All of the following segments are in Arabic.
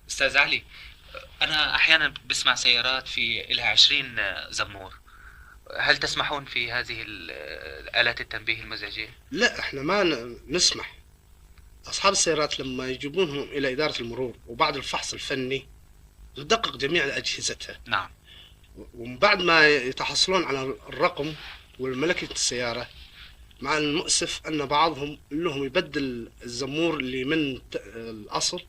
أستاذ علي، أنا أحيانا بسمع سيارات في إلها 20 زمور. هل تسمحون في هذه آلات التنبيه المزعجية؟ لا، احنا ما نسمح. اصحاب السيارات لما يجيبونهم الى ادارة المرور وبعد الفحص الفني تدقق جميع اجهزتها، نعم. ومن بعد ما يتحصلون على الرقم والملكة السيارة. مع المؤسف ان بعضهم لهم يبدل الزمور اللي من الاصل،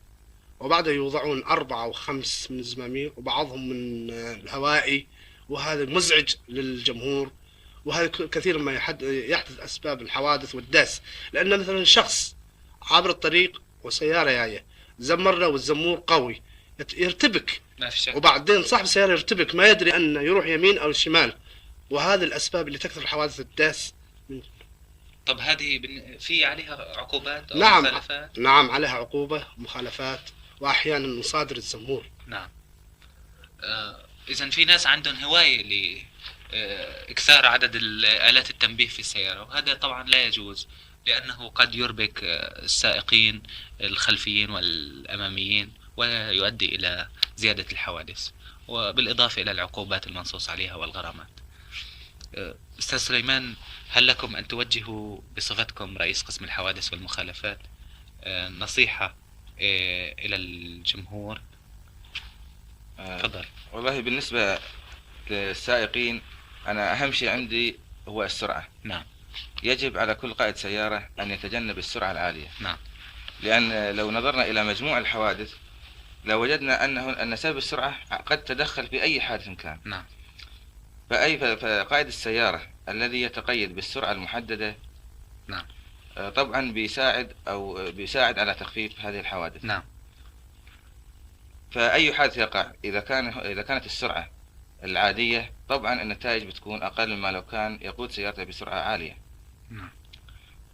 وبعدها يوضعون 4 أو 5 من الزمامير وبعضهم من الهوائي، وهذا مزعج للجمهور. وهذا كثير ما يحدث أسباب الحوادث والداس، لأن مثلا شخص عابر الطريق وسيارة جاية زمر له والزمور قوي يرتبك، ما في شك. وبعدين صاحب السيارة يرتبك ما يدري أنه يروح يمين أو شمال، وهذه الأسباب اللي تكثر الحوادث الداس. طب هذه في عليها عقوبات أو نعم. مخالفات؟ نعم، عليها عقوبة مخالفات، وأحيانا مصادر الزمور. نعم. إذا في ناس عندهم هواية لإكثار عدد آلات التنبيه في السيارة، وهذا طبعا لا يجوز، لأنه قد يربك السائقين الخلفيين والأماميين، ويؤدي إلى زيادة الحوادث، وبالإضافة إلى العقوبات المنصوص عليها والغرامات. أستاذ سليمان، هل لكم أن توجهوا بصفتكم رئيس قسم الحوادث والمخالفات نصيحة إلى الجمهور؟ آه، تفضل. والله بالنسبة للسائقين، أنا أهم شيء عندي هو السرعة. نعم. يجب على كل قائد سيارة أن يتجنب السرعة العالية، نعم. لأن لو نظرنا إلى مجموع الحوادث لوجدنا أن سبب السرعة قد تدخل في أي حادث كان. نعم. فقائد السيارة الذي يتقيد بالسرعة المحددة نعم. طبعا بيساعد على تخفيف هذه الحوادث. نعم. فأي حادث يقع إذا كانت السرعة العادية، طبعا النتائج بتكون أقل مما لو كان يقود سيارته بسرعة عالية. نعم.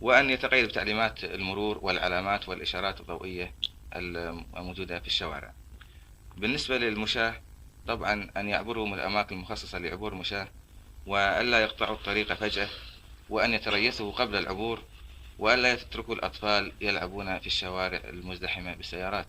وأن يتقيد بتعليمات المرور والعلامات والإشارات الضوئية الموجودة في الشوارع. بالنسبة للمشاة، طبعا أن يعبروا من الأماكن المخصصة لعبور المشاة، وألا يقطعوا الطريق فجأة، وأن يتريثوا قبل العبور، وألا يتركوا الأطفال يلعبون في الشوارع المزدحمة بالسيارات.